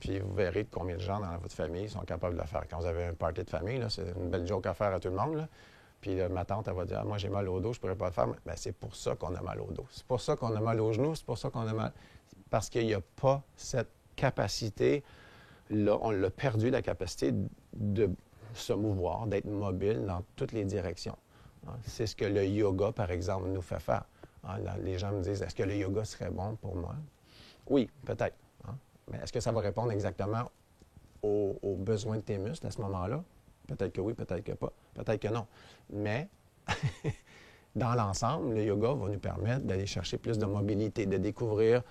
Puis vous verrez combien de gens dans votre famille sont capables de le faire. Quand vous avez un party de famille, c'est une belle joke à faire à tout le monde. Là. Puis ma tante, elle va dire, moi j'ai mal au dos, je ne pourrais pas le faire. Bien, c'est pour ça qu'on a mal au dos. C'est pour ça qu'on a mal aux genoux, c'est pour ça qu'on a mal. Parce qu'il n'y a pas cette capacité-là, on l'a perdu, la capacité de se mouvoir, d'être mobile dans toutes les directions. C'est ce que le yoga, par exemple, nous fait faire. Les gens me disent, est-ce que le yoga serait bon pour moi? Oui, peut-être. Mais est-ce que ça va répondre exactement aux besoins de tes muscles à ce moment-là? Peut-être que oui, peut-être que pas. Peut-être que non. Mais dans l'ensemble, le yoga va nous permettre d'aller chercher plus de mobilité, de découvrir,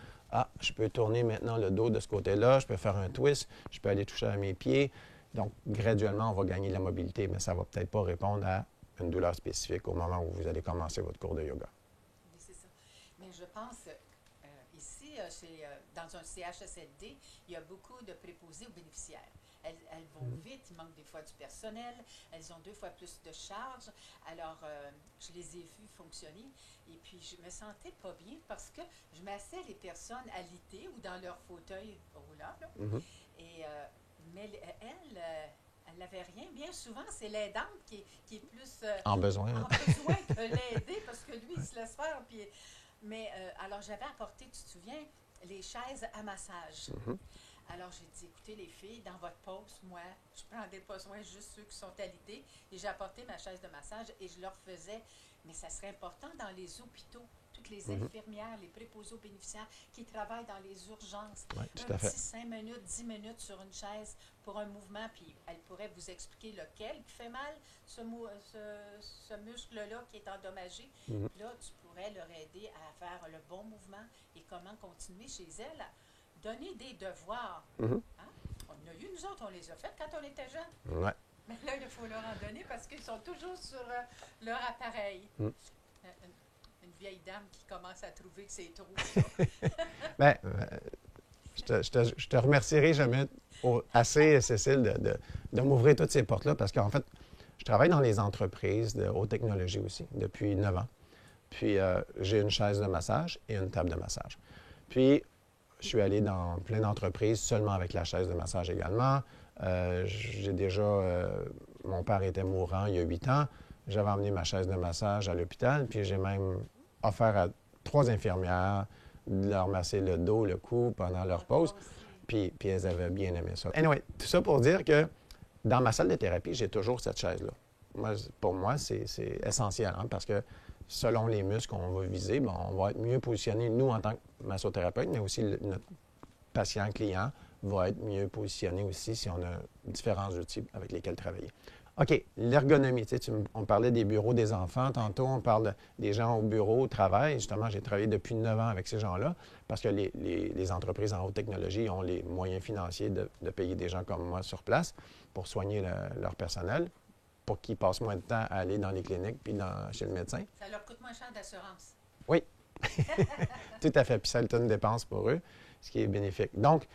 je peux tourner maintenant le dos de ce côté-là, je peux faire un twist, je peux aller toucher à mes pieds. Donc, graduellement, on va gagner de la mobilité, mais ça ne va peut-être pas répondre à une douleur spécifique au moment où vous allez commencer votre cours de yoga. Oui, c'est ça. Mais je pense, ici, dans un CHSLD, il y a beaucoup de préposés aux bénéficiaires. Elles vont vite, il manque des fois du personnel, elles ont 2 fois plus de charges. Alors, je les ai vues fonctionner et puis je me sentais pas bien parce que je massais les personnes alitées ou dans leur fauteuil roulant. Là. Mais elle n'avait rien. Bien souvent, c'est l'aidante qui est plus en besoin que l'aider parce que lui, il se laisse faire. Puis, mais alors, j'avais apporté, tu te souviens, les chaises à massage. Alors, j'ai dit, écoutez, les filles, dans votre pause, moi, je prendrai pas soin juste ceux qui sont alités. Et j'ai apporté ma chaise de massage et je leur faisais. Mais ça serait important dans les hôpitaux, toutes les infirmières, les préposés aux bénéficiaires qui travaillent dans les urgences. Oui, tout un à fait. petit 5 minutes, 10 minutes sur une chaise pour un mouvement, puis elle pourrait vous expliquer lequel qui fait mal, ce muscle-là qui est endommagé. Là, tu pourrais leur aider à faire le bon mouvement et comment continuer chez elles à donner des devoirs. Hein? On en a eu, nous autres, on les a fait quand on était jeunes. Ouais. Mais là, il faut leur en donner parce qu'ils sont toujours sur leur appareil. Une vieille dame qui commence à trouver que c'est trop. Bien, je te remercierai jamais assez, Cécile, de m'ouvrir toutes ces portes-là parce qu'en fait, je travaille dans les entreprises de haute technologie aussi depuis 9 ans. Puis, j'ai une chaise de massage et une table de massage. Puis, je suis allé dans plein d'entreprises seulement avec la chaise de massage également. J'ai déjà... mon père était mourant il y a 8 ans. J'avais emmené ma chaise de massage à l'hôpital, puis j'ai même offert à 3 infirmières de leur masser le dos, le cou pendant leur pause. Puis elles avaient bien aimé ça. Anyway, tout ça pour dire que dans ma salle de thérapie, j'ai toujours cette chaise-là. Pour moi, c'est essentiel, parce que selon les muscles qu'on va viser, on va être mieux positionné, nous, en tant que massothérapeute, mais aussi notre patient, client, va être mieux positionné aussi si on a différents outils avec lesquels travailler. OK, l'ergonomie. On parlait des bureaux des enfants tantôt, on parle des gens au bureau, au travail. Justement, j'ai travaillé depuis 9 ans avec ces gens-là parce que les entreprises en haute technologie ont les moyens financiers de payer des gens comme moi sur place pour soigner leur personnel. pour qu'ils passent moins de temps à aller dans les cliniques puis chez le médecin. Ça leur coûte moins cher d'assurance. Oui, tout à fait. Puis ça est une dépense pour eux, ce qui est bénéfique. Donc,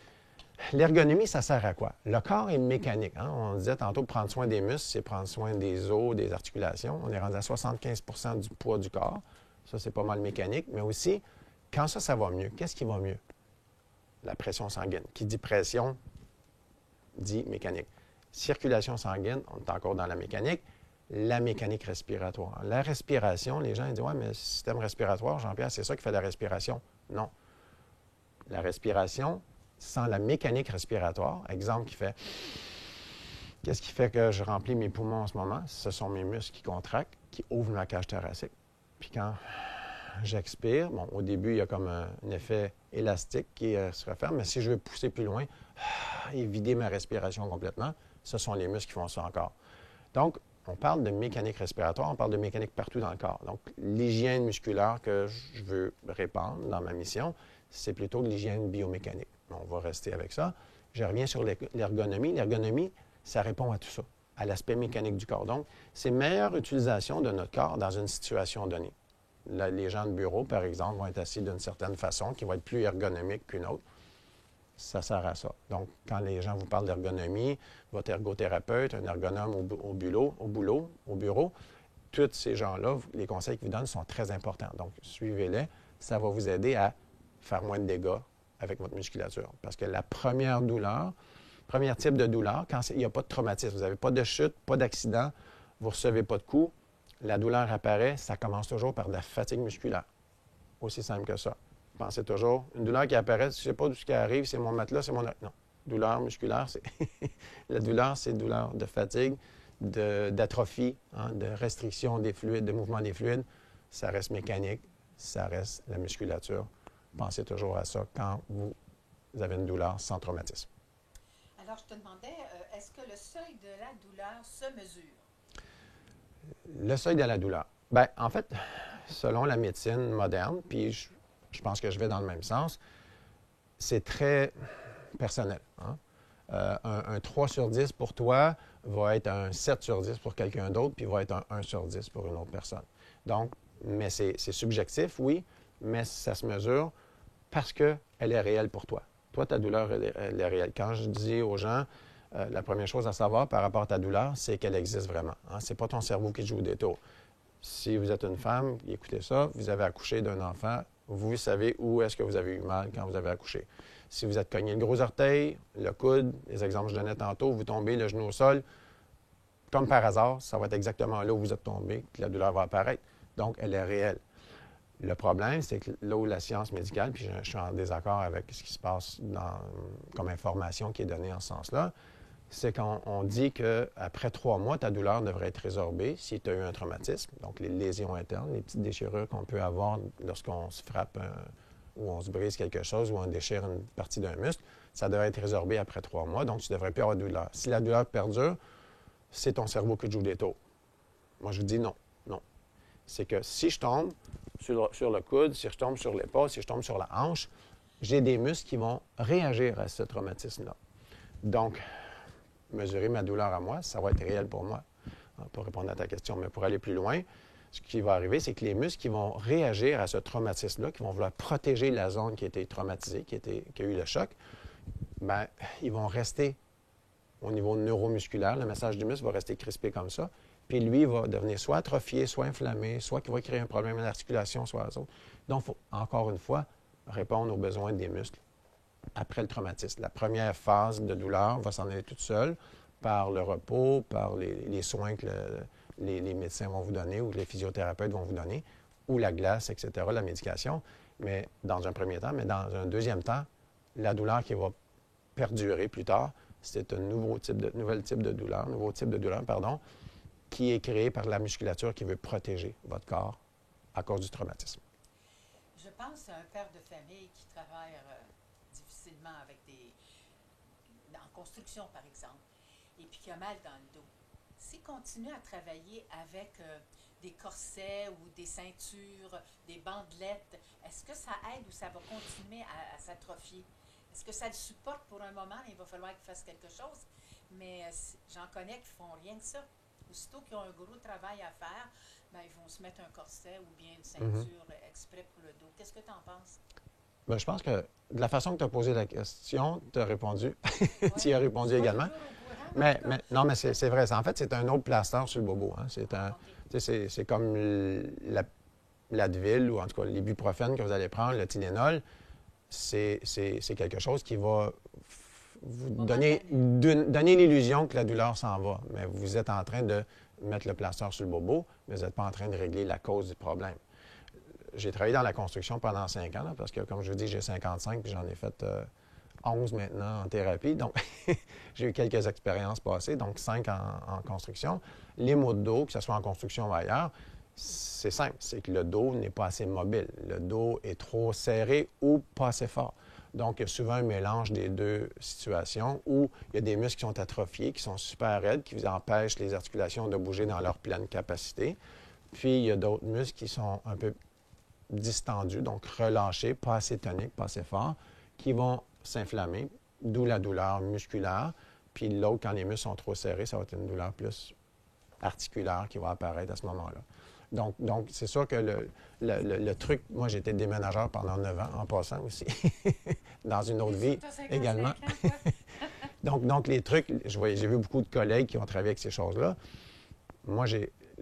l'ergonomie, ça sert à quoi? Le corps est mécanique. Hein? On disait tantôt, prendre soin des muscles, c'est prendre soin des os, des articulations. On est rendu à 75 du poids du corps. Ça, c'est pas mal mécanique. Mais aussi, quand ça va mieux, qu'est-ce qui va mieux? La pression sanguine. Qui dit pression, dit mécanique. Circulation sanguine, on est encore dans la mécanique. La mécanique respiratoire. La respiration, les gens ils disent « Ouais, mais le système respiratoire, Jean-Pierre, c'est ça qui fait la respiration. » Non. La respiration, sans la mécanique respiratoire, exemple qui fait « Qu'est-ce qui fait que je remplis mes poumons en ce moment? » Ce sont mes muscles qui contractent, qui ouvrent ma cage thoracique. Puis quand j'expire, bon, au début, il y a comme un effet élastique qui se referme, mais si je veux pousser plus loin et vider ma respiration complètement, ce sont les muscles qui font ça encore. Donc, on parle de mécanique respiratoire, on parle de mécanique partout dans le corps. Donc, l'hygiène musculaire que je veux répandre dans ma mission, c'est plutôt de l'hygiène biomécanique. On va rester avec ça. Je reviens sur l'ergonomie. L'ergonomie, ça répond à tout ça, à l'aspect mécanique du corps. Donc, c'est meilleure utilisation de notre corps dans une situation donnée. Là, les gens de bureau, par exemple, vont être assis d'une certaine façon qui va être plus ergonomique qu'une autre. Ça sert à ça. Donc, quand les gens vous parlent d'ergonomie, votre ergothérapeute, un ergonome au bureau, tous ces gens-là, les conseils qu'ils vous donnent sont très importants. Donc, suivez-les. Ça va vous aider à faire moins de dégâts avec votre musculature. Parce que la première douleur, premier type de douleur, quand il n'y a pas de traumatisme, vous n'avez pas de chute, pas d'accident, vous ne recevez pas de coups, la douleur apparaît, ça commence toujours par de la fatigue musculaire. Aussi simple que ça. Pensez toujours, une douleur qui apparaît, je ne sais pas d'où ce qui arrive, c'est mon matelas, c'est mon... Non. Douleur musculaire, c'est... La douleur, c'est douleur de fatigue, d'atrophie, de restriction des fluides, de mouvement des fluides. Ça reste mécanique, ça reste la musculature. Pensez toujours à ça quand vous avez une douleur sans traumatisme. Alors, je te demandais, est-ce que le seuil de la douleur se mesure? Le seuil de la douleur. Bien, en fait, selon la médecine moderne, puis je pense que je vais dans le même sens, c'est très personnel. Hein? Un 3 sur 10 pour toi va être un 7 sur 10 pour quelqu'un d'autre, puis va être un 1 sur 10 pour une autre personne. Donc, mais c'est subjectif, oui, mais ça se mesure parce qu'elle est réelle pour toi. Toi, ta douleur, elle est réelle. Quand je dis aux gens, la première chose à savoir par rapport à ta douleur, c'est qu'elle existe vraiment. Hein? Ce n'est pas ton cerveau qui joue des tours. Si vous êtes une femme, écoutez ça, vous avez accouché d'un enfant, vous savez où est-ce que vous avez eu mal quand vous avez accouché. Si vous êtes cogné le gros orteil, le coude, les exemples que je donnais tantôt, vous tombez le genou au sol, comme par hasard, ça va être exactement là où vous êtes tombé que la douleur va apparaître. Donc, elle est réelle. Le problème, c'est que là où la science médicale, puis je suis en désaccord avec ce qui se passe comme information qui est donnée en ce sens-là, c'est qu'on dit qu'après 3 mois, ta douleur devrait être résorbée si tu as eu un traumatisme. Donc, les lésions internes, les petites déchirures qu'on peut avoir lorsqu'on se frappe ou on se brise quelque chose ou on déchire une partie d'un muscle, ça devrait être résorbé après 3 mois. Donc, tu ne devrais plus avoir de douleur. Si la douleur perdure, c'est ton cerveau qui joue des tours. Moi, je vous dis non, non. C'est que si je tombe sur le coude, si je tombe sur l'épaule, si je tombe sur la hanche, j'ai des muscles qui vont réagir à ce traumatisme-là. Donc, mesurer ma douleur à moi, ça va être réel pour moi, pour répondre à ta question. Mais pour aller plus loin, ce qui va arriver, c'est que les muscles qui vont réagir à ce traumatisme-là, qui vont vouloir protéger la zone qui a été traumatisée, qui a eu le choc, bien, ils vont rester au niveau neuromusculaire. Le massage du muscle va rester crispé comme ça. Puis lui, il va devenir soit atrophié, soit inflammé, soit qu'il va créer un problème à l'articulation, soit à l'autre. Donc, il faut, encore une fois, répondre aux besoins des muscles après le traumatisme. La première phase de douleur va s'en aller toute seule par le repos, par les soins que les médecins vont vous donner ou que les physiothérapeutes vont vous donner, ou la glace, etc., la médication, mais dans un premier temps. Mais dans un deuxième temps, la douleur qui va perdurer plus tard, c'est un nouveau type de douleur, qui est créé par la musculature qui veut protéger votre corps à cause du traumatisme. Je pense à un père de famille qui travaille difficilement en construction, par exemple, et puis qui a mal dans le dos. S'il continue à travailler avec des corsets ou des ceintures, des bandelettes, est-ce que ça aide ou ça va continuer à s'atrophier? Est-ce que ça le supporte pour un moment? Il va falloir qu'il fasse quelque chose, mais j'en connais qui font rien que ça. Aussitôt qu'ils ont un gros travail à faire, ben, ils vont se mettre un corset ou bien une Mhm. ceinture exprès pour le dos. Qu'est-ce que tu en penses? Ben, je pense que de la façon que tu as posé la question, tu as répondu. Oui, Tu y as je répondu suis pas également. toujours au courant, mais en tout cas. Non, mais c'est vrai. En fait, c'est un autre plaster sur le bobo. Hein. Ah, OK. Tu sais, c'est comme l'Advil ou en tout cas l'ibuprofène que vous allez prendre, le Tylenol. C'est quelque chose qui va vous donner, Momentané. donner l'illusion que la douleur s'en va. Mais vous êtes en train de mettre le plaster sur le bobo, mais vous n'êtes pas en train de régler la cause du problème. J'ai travaillé dans la construction pendant 5 ans, là, parce que, comme je vous dis, j'ai 55 puis j'en ai fait 11 maintenant en thérapie. Donc, j'ai eu quelques expériences passées, donc 5 en construction. Les maux de dos, que ce soit en construction ou ailleurs, c'est simple, c'est que le dos n'est pas assez mobile. Le dos est trop serré ou pas assez fort. Donc, il y a souvent un mélange des deux situations où il y a des muscles qui sont atrophiés, qui sont super raides, qui vous empêchent les articulations de bouger dans leur pleine capacité. Puis, il y a d'autres muscles qui sont un peu distendus, donc relâchés, pas assez toniques, pas assez forts, qui vont s'inflammer, d'où la douleur musculaire. Puis l'autre, quand les muscles sont trop serrés, ça va être une douleur plus articulaire qui va apparaître à ce moment-là. Donc c'est sûr que le truc, moi j'étais déménageur pendant 9 ans en passant aussi, dans une autre vie Tu as 55 également. ans, toi? Donc les trucs, j'ai vu beaucoup de collègues qui ont travaillé avec ces choses-là. Moi,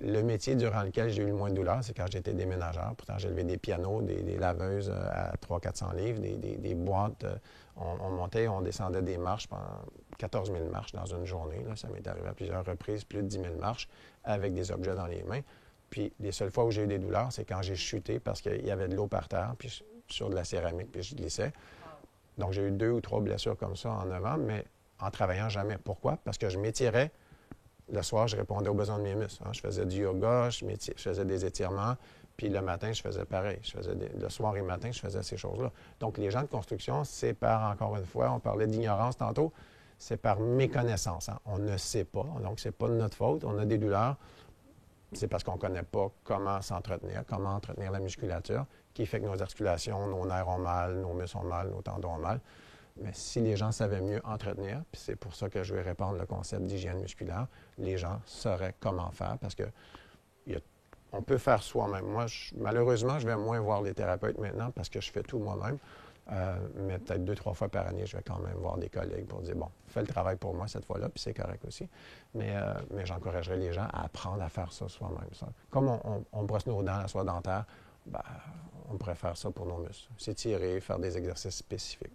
le métier durant lequel j'ai eu le moins de douleur, c'est quand j'étais déménageur. Pourtant, j'ai levé des pianos, des laveuses à 300-400 livres, des boîtes. On montait, on descendait des marches pendant 14 000 marches dans une journée. Là. Ça m'est arrivé à plusieurs reprises, plus de 10 000 marches avec des objets dans les mains. Puis les seules fois où j'ai eu des douleurs, c'est quand j'ai chuté parce qu'il y avait de l'eau par terre, puis sur de la céramique, puis je glissais. Donc, j'ai eu 2 ou 3 blessures comme ça en 9 ans, mais en travaillant jamais. Pourquoi? Parce que je m'étirais. Le soir, je répondais aux besoins de mes muscles. Hein. Je faisais du yoga, je faisais des étirements, puis le matin, je faisais pareil. Le soir et le matin, je faisais ces choses-là. Donc, les gens de construction, c'est par, encore une fois, on parlait d'ignorance tantôt, c'est par méconnaissance. Hein. On ne sait pas, donc c'est pas de notre faute. On a des douleurs, c'est parce qu'on ne connaît pas comment s'entretenir, comment entretenir la musculature, qui fait que nos articulations, nos nerfs ont mal, nos muscles ont mal, nos tendons ont mal. Mais si les gens savaient mieux entretenir, puis c'est pour ça que je vais répandre le concept d'hygiène musculaire, les gens sauraient comment faire parce que on peut faire soi-même. Moi, malheureusement, je vais moins voir les thérapeutes maintenant parce que je fais tout moi-même. Mais peut-être 2, 3 fois par année, je vais quand même voir des collègues pour dire, bon, fais le travail pour moi cette fois-là, puis c'est correct aussi. Mais j'encouragerais les gens à apprendre à faire ça soi-même. Ça. Comme on brosse nos dents à la soie dentaire, ben, on pourrait faire ça pour nos muscles. S'étirer, faire des exercices spécifiques.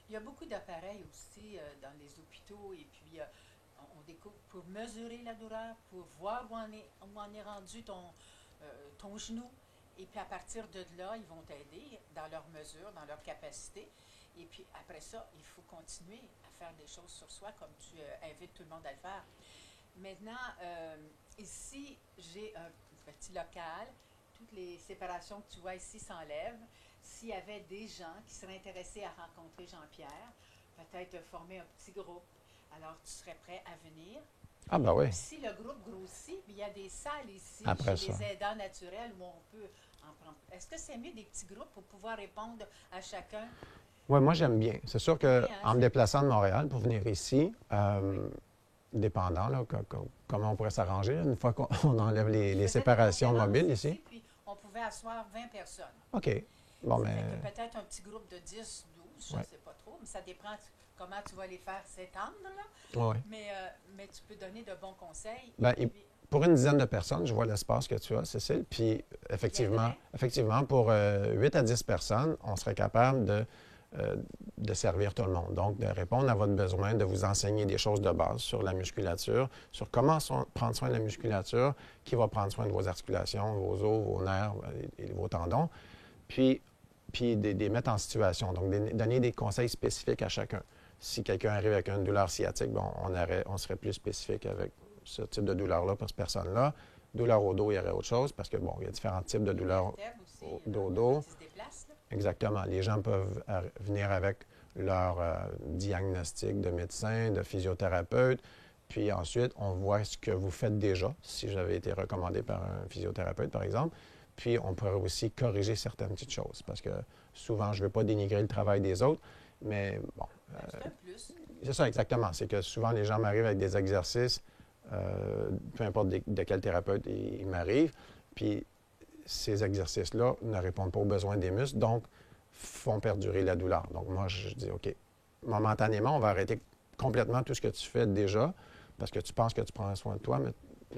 Il y a beaucoup d'appareils aussi dans les hôpitaux et puis on découvre pour mesurer la douleur, pour voir où en est rendu ton genou. Et puis à partir de là, ils vont t'aider dans leur mesure, dans leur capacité. Et puis après ça, il faut continuer à faire des choses sur soi comme tu invites tout le monde à le faire. Maintenant, ici, j'ai un petit local. Toutes les séparations que tu vois ici s'enlèvent. S'il y avait des gens qui seraient intéressés à rencontrer Jean-Pierre, peut-être former un petit groupe, alors tu serais prêt à venir. Ah ben oui, Si le groupe grossit, il y a des salles ici après chez ça. les aidants naturels où on peut en prendre. Est-ce que c'est mieux des petits groupes pour pouvoir répondre à chacun? Oui, moi j'aime bien. C'est sûr Oui, qu'en hein, me déplaçant de Montréal pour venir ici, dépendant, là, comment on pourrait s'arranger, là, une fois qu'on on enlève je les faisais des séparations conférences mobiles ici. puis on pouvait asseoir 20 personnes. OK. Bon, Ça mais fait que peut-être un petit groupe de 10, 12, je ne ouais. sais pas trop, mais ça dépend comment tu vas les faire s'étendre, là. Ouais, ouais. Mais tu peux donner de bons conseils. Ben, Et puis, pour une dizaine de personnes, je vois l'espace que tu as, Cécile. Puis effectivement, pour 8 à 10 personnes, on serait capable de servir tout le monde. Donc, de répondre à votre besoin, de vous enseigner des choses de base sur la musculature, sur comment prendre soin de la musculature, qui va prendre soin de vos articulations, vos os, vos nerfs et vos tendons. Puis des mettre en situation, donc donner des conseils spécifiques à chacun. Si quelqu'un arrive avec une douleur sciatique, bon, on serait plus spécifique avec ce type de douleur-là pour cette personne-là. Douleur au dos, il y aurait autre chose parce que, bon, il y a différents types de douleurs aussi, au dos. qui se déplacent, là. Exactement. Les gens peuvent venir avec leur diagnostic de médecin, de physiothérapeute, puis ensuite, on voit ce que vous faites déjà, si j'avais été recommandé par un physiothérapeute, par exemple. Puis, on pourrait aussi corriger certaines petites choses parce que souvent, je ne veux pas dénigrer le travail des autres, mais bon. C'est un plus. C'est ça, exactement. C'est que souvent, les gens m'arrivent avec des exercices peu importe de quel thérapeute il m'arrive. Puis ces exercices-là ne répondent pas aux besoins des muscles, donc font perdurer la douleur. Donc moi, je dis, OK, momentanément, on va arrêter complètement tout ce que tu fais déjà, parce que tu penses que tu prends soin de toi, mais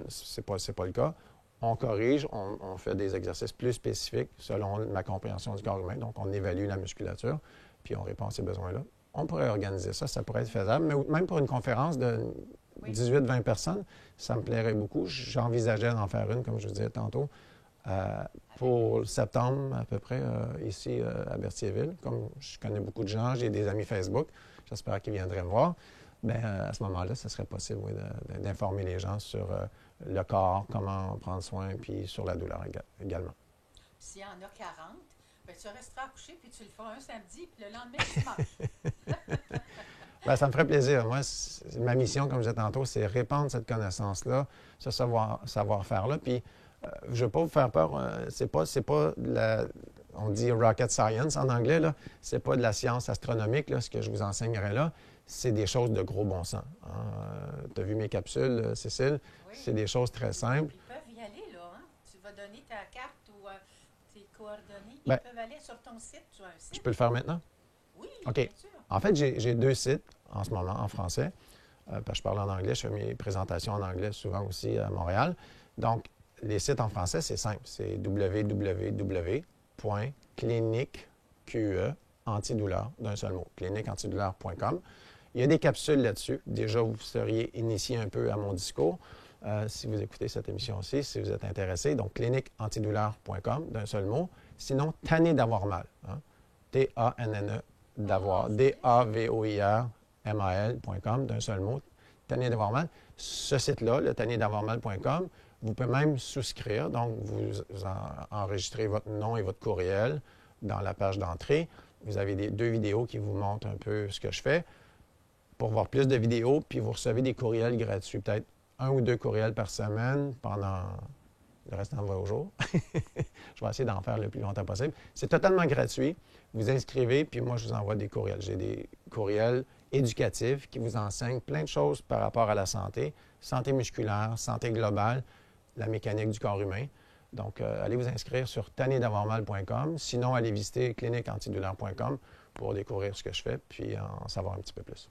c'est pas le cas. On corrige, on fait des exercices plus spécifiques selon ma compréhension du corps humain. Donc, on évalue la musculature, puis on répond à ces besoins-là. On pourrait organiser ça, ça pourrait être faisable, mais même pour une conférence de 18-20 personnes, ça me plairait beaucoup. J'envisageais d'en faire une, comme je vous disais tantôt, pour septembre à peu près, ici à Berthierville. Comme je connais beaucoup de gens, j'ai des amis Facebook, j'espère qu'ils viendraient me voir. Bien, à ce moment-là, ce serait possible oui, d'informer les gens sur le corps, comment prendre soin, puis sur la douleur également. S'il y en a 40, bien, tu resteras couché, puis tu le feras un samedi, puis le lendemain, tu manges. Bien, ça me ferait plaisir. Moi, ma mission, comme je disais tantôt, c'est répandre cette connaissance-là, ce savoir-faire-là. Puis, je ne veux pas vous faire peur, c'est pas de la, on dit rocket science en anglais, là. C'est pas de la science astronomique, là, ce que je vous enseignerai là. C'est des choses de gros bon sens. Tu as vu mes capsules, Cécile? Oui. C'est des choses très simples. Ils peuvent y aller, là. Hein? Tu vas donner ta carte ou tes coordonnées. Bien, ils peuvent aller sur ton site. Tu as un site? Je peux le faire maintenant? Oui, OK. Bien sûr. En fait, j'ai 2 sites en ce moment, en français. Parce que je parle en anglais. Je fais mes présentations en anglais souvent aussi à Montréal. Donc, les sites en français, c'est simple. C'est www.clinique, antidouleur, d'un seul mot, cliniqueantidouleur.com. Il y a des capsules là-dessus. Déjà, vous seriez initié un peu à mon discours. Si vous écoutez cette émission-ci, si vous êtes intéressé. Donc, cliniqueantidouleur.com, d'un seul mot. Sinon, tanné d'avoir mal. Hein? T-A-N-N-E, d'avoir. D-A-V-O-I-R-M-A-L.com, d'un seul mot. Tanné d'avoir mal. Ce site-là, le tannédavoirmal.com, vous pouvez même souscrire. Donc, vous enregistrez votre nom et votre courriel dans la page d'entrée. Vous avez 2 vidéos qui vous montrent un peu ce que je fais. Pour voir plus de vidéos, puis vous recevez des courriels gratuits, peut-être 1 ou 2 courriels par semaine pendant le restant de vos jours. Je vais essayer d'en faire le plus longtemps possible. C'est totalement gratuit. Vous inscrivez, puis moi, je vous envoie des courriels. J'ai des courriels éducatifs qui vous enseignent plein de choses par rapport à la santé musculaire, santé globale, la mécanique du corps humain. Donc, allez vous inscrire sur tannédavoirmal.com. Sinon, allez visiter cliniqueantidouleur.com pour découvrir ce que je fais, puis en savoir un petit peu plus.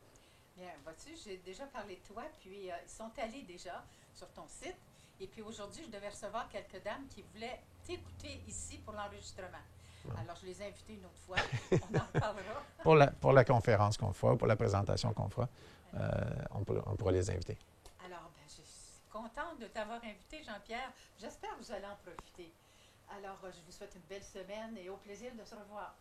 Bien, vois-tu, j'ai déjà parlé de toi, puis ils sont allés déjà sur ton site. Et puis aujourd'hui, je devais recevoir quelques dames qui voulaient t'écouter ici pour l'enregistrement. Ouais. Alors, je les ai invitées une autre fois. On en parlera. pour la conférence qu'on fera, pour la présentation qu'on fera, on pourra les inviter. Alors, ben, je suis contente de t'avoir invité, Jean-Pierre. J'espère que vous allez en profiter. Alors, je vous souhaite une belle semaine et au plaisir de se revoir.